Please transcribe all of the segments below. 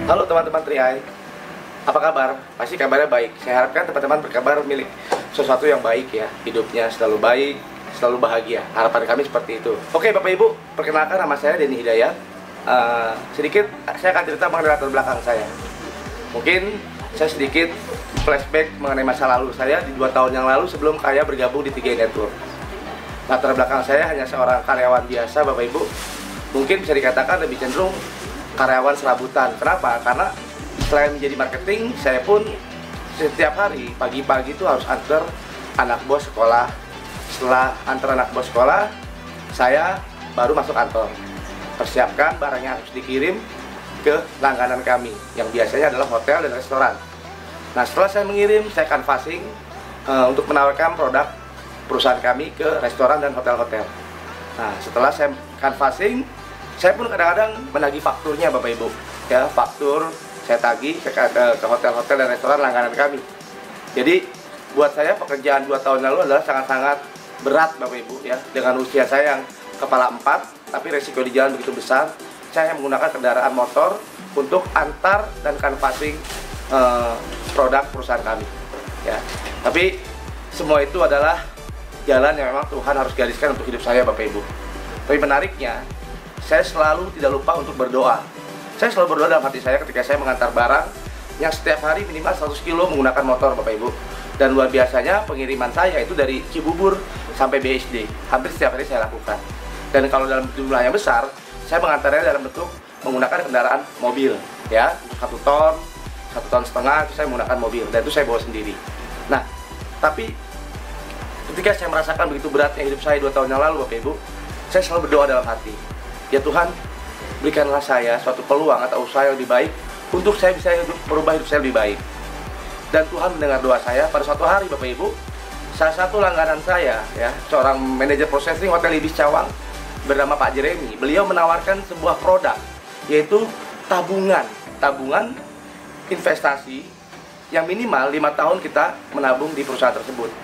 Halo teman-teman Triai, apa kabar? Pasti kabarnya baik. Saya harapkan teman-teman berkabar milik sesuatu yang baik ya. Hidupnya selalu baik, selalu bahagia. Harapan kami seperti itu. Oke Bapak Ibu, perkenalkan nama saya Denny Hidayat. Sedikit saya akan cerita mengenai latar belakang saya. Mungkin saya sedikit flashback mengenai masa lalu saya di 2 tahun yang lalu sebelum saya bergabung di 3i Network. Latar belakang saya hanya seorang karyawan biasa Bapak Ibu. Mungkin bisa dikatakan lebih cenderung karyawan serabutan. Kenapa? Karena selain menjadi marketing, saya pun setiap hari pagi-pagi itu harus antar anak bos sekolah. Setelah antar anak bos sekolah, saya baru masuk kantor. Persiapkan barang yang harus dikirim ke langganan kami, yang biasanya adalah hotel dan restoran. Nah, setelah saya mengirim, saya canvassing untuk menawarkan produk perusahaan kami ke restoran dan hotel-hotel. Nah, setelah saya canvassing, saya pun kadang-kadang menagih fakturnya Bapak Ibu. Ya, faktur saya tagih ke hotel-hotel dan restoran langganan kami. Jadi, buat saya pekerjaan 2 tahun lalu adalah sangat-sangat berat Bapak Ibu ya. Dengan usia saya yang kepala 4, tapi resiko di jalan begitu besar, saya menggunakan kendaraan motor untuk antar dan canvassing produk perusahaan kami. Ya, tapi semua itu adalah jalan yang memang Tuhan harus gariskan untuk hidup saya Bapak Ibu. Tapi menariknya, saya selalu tidak lupa untuk berdoa. Saya selalu berdoa dalam hati saya ketika saya mengantar barang yang setiap hari minimal 100 kilo menggunakan motor Bapak Ibu. Dan luar biasanya pengiriman saya itu dari Cibubur sampai BSD. Hampir setiap hari saya lakukan. Dan kalau dalam jumlah yang besar, saya mengantarnya dalam bentuk menggunakan kendaraan mobil. Ya, 1 ton, 1,5 ton itu saya menggunakan mobil. Dan itu saya bawa sendiri. Nah, tapi ketika saya merasakan begitu beratnya hidup saya 2 tahun yang lalu Bapak Ibu, saya selalu berdoa dalam hati. Ya Tuhan, berikanlah saya suatu peluang atau usaha yang lebih baik untuk saya bisa merubah hidup saya lebih baik. Dan Tuhan mendengar doa saya. Pada suatu hari Bapak Ibu, salah satu langganan saya ya, seorang manajer processing Hotel Ibis Cawang bernama Pak Jeremy. Beliau menawarkan sebuah produk, yaitu tabungan investasi yang minimal 5 tahun kita menabung di perusahaan tersebut.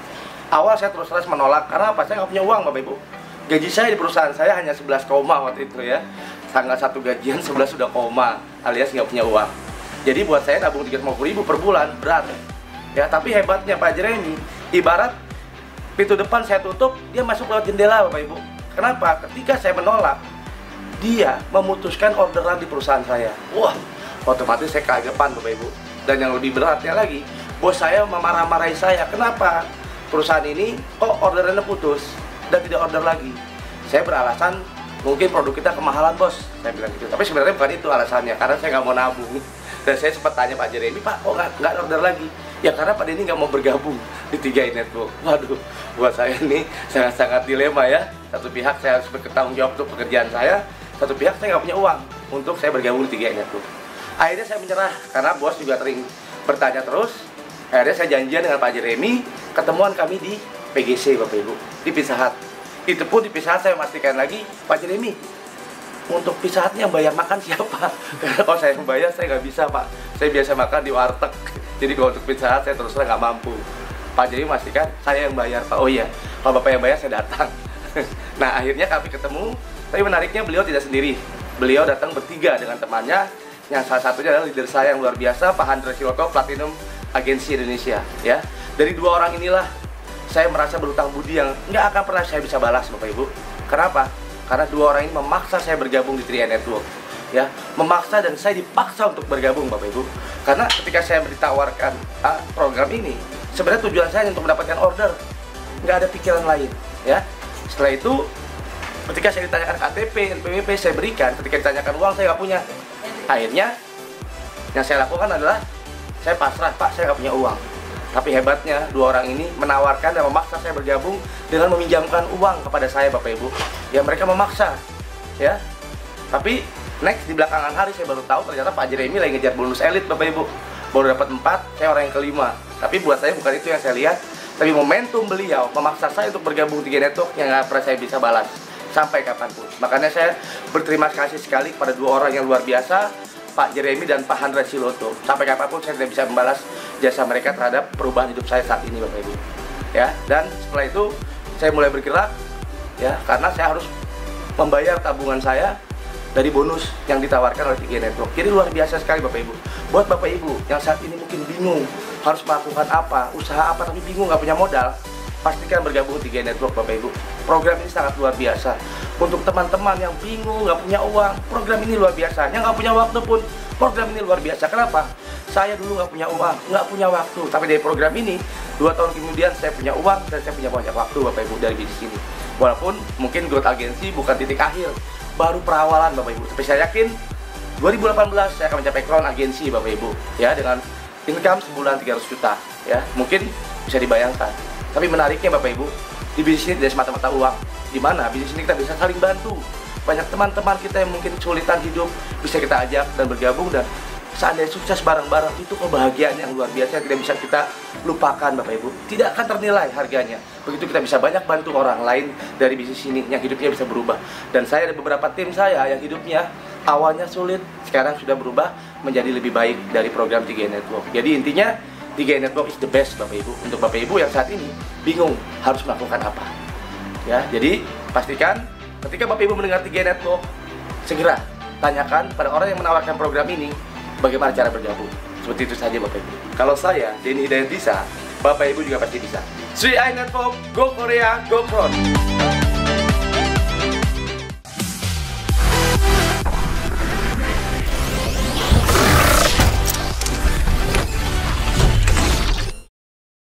Awal saya terus menolak karena apa? Saya nggak punya uang Bapak Ibu. Gaji saya di perusahaan saya hanya 11 koma waktu itu ya. Tanggal 1 gajian 11 sudah koma, alias nggak punya uang. Jadi buat saya nabung 350.000 per bulan berat. Ya, tapi hebatnya Pak Jeremy, ibarat pintu depan saya tutup, dia masuk lewat jendela Bapak Ibu. Kenapa? Ketika saya menolak, dia memutuskan orderan di perusahaan saya. Wah, otomatis saya kagetan Bapak Ibu. Dan yang lebih beratnya lagi, bos saya memarah-marahi saya. Kenapa? Perusahaan ini kok orderannya putus dan tidak order lagi. Saya beralasan mungkin produk kita kemahalan bos, saya bilang gitu. Tapi sebenarnya bukan itu alasannya, karena saya nggak mau nabung. Dan saya sempat tanya Pak Jeremy, Pak kok nggak order lagi? Ya karena Pak Denny nggak mau bergabung di 3i Network. Waduh, buat saya ini sangat-sangat dilema ya. Satu pihak saya harus bertanggung jawab untuk pekerjaan saya, satu pihak saya nggak punya uang untuk saya bergabung di 3i Network. Akhirnya saya menyerah karena bos juga sering bertanya terus. Akhirnya saya janjian dengan Pak Jeremy, ketemuan kami di PGC Bapak Ibu, di Pizza Hut. Itu pun di Pizza Hut saya memastikan lagi, Pak Jeremy, untuk Pizza Hut yang bayar makan siapa? Karena kalau saya yang bayar, saya nggak bisa Pak. Saya biasa makan di warteg. Jadi kalau untuk Pizza Hut saya terus terang nggak mampu. Pak Jeremy memastikan saya yang bayar Pak. Oh iya, kalau Bapak yang bayar saya datang. Nah akhirnya kami ketemu. Tapi menariknya beliau tidak sendiri. Beliau datang bertiga dengan temannya. Yang salah satunya adalah leader saya yang luar biasa, Pak Handra Siloto, Platinum Agensi Indonesia. Ya, dari 2 orang inilah saya merasa berhutang budi yang nggak akan pernah saya bisa balas Bapak Ibu. Kenapa? Karena 2 orang ini memaksa saya bergabung di 3i Network. Ya, memaksa dan saya dipaksa untuk bergabung Bapak Ibu. Karena ketika saya ditawarkan program ini, sebenarnya tujuan saya untuk mendapatkan order, nggak ada pikiran lain. Ya, setelah itu ketika saya ditanyakan KTP, NPWP saya berikan. Ketika ditanyakan uang saya nggak punya. Akhirnya yang saya lakukan adalah saya pasrah, Pak saya nggak punya uang. Tapi hebatnya 2 orang ini menawarkan dan memaksa saya bergabung dengan meminjamkan uang kepada saya Bapak Ibu. Ya mereka memaksa ya. Tapi next di belakangan hari saya baru tahu ternyata Pak Jeremy lagi ngejar bonus elit Bapak Ibu. Baru dapat 4, saya orang yang kelima. Tapi buat saya bukan itu yang saya lihat. Tapi momentum beliau memaksa saya untuk bergabung di 3i Network yang nggak pernah saya bisa balas sampai kapanpun. Makanya saya berterima kasih sekali kepada 2 orang yang luar biasa, Pak Jeremy dan Pak Handra Siloto. Sampai kapanpun saya tidak bisa membalas jasa mereka terhadap perubahan hidup saya saat ini Bapak Ibu. Ya, dan setelah itu saya mulai bergerak ya, karena saya harus membayar tabungan saya dari bonus yang ditawarkan oleh TG Network. Jadi luar biasa sekali Bapak Ibu. Buat Bapak Ibu yang saat ini mungkin bingung harus melakukan apa, usaha apa tapi bingung nggak punya modal, pastikan bergabung TG Network Bapak Ibu. Program ini sangat luar biasa. Untuk teman-teman yang bingung nggak punya uang, program ini luar biasa. Yang nggak punya waktu pun, program ini luar biasa. Kenapa? Saya dulu nggak punya uang, nggak punya waktu, tapi dari program ini 2 tahun kemudian saya punya uang dan saya punya banyak waktu Bapak Ibu dari bisnis ini. Walaupun mungkin growth agency bukan titik akhir, baru perawalan Bapak Ibu. Tapi saya yakin 2018 saya akan mencapai crown agency Bapak Ibu, ya, dengan income sebulan 300 juta, ya. Mungkin bisa dibayangkan. Tapi menariknya Bapak Ibu, di bisnis ini tidak semata-mata uang. Di mana bisnis ini kita bisa saling bantu. Banyak teman-teman kita yang mungkin kesulitan hidup bisa kita ajak dan bergabung, dan seandainya sukses bareng-bareng, itu kebahagiaan yang luar biasa yang tidak bisa kita lupakan Bapak Ibu. Tidak akan ternilai harganya. Begitu kita bisa banyak bantu orang lain dari bisnis ini yang hidupnya bisa berubah. Dan saya ada beberapa tim saya yang hidupnya awalnya sulit, sekarang sudah berubah menjadi lebih baik dari program TG Network. Jadi intinya TG Network is the best Bapak Ibu. Untuk Bapak Ibu yang saat ini bingung harus melakukan apa, ya, jadi pastikan ketika Bapak Ibu mendengar TG Network, segera tanyakan pada orang yang menawarkan program ini bagaimana cara bergabung. Seperti itu saja Bapak Ibu. Kalau saya, Denny Hidayat bisa, Bapak Ibu juga pasti bisa. 3i Network, go Korea, go Crown!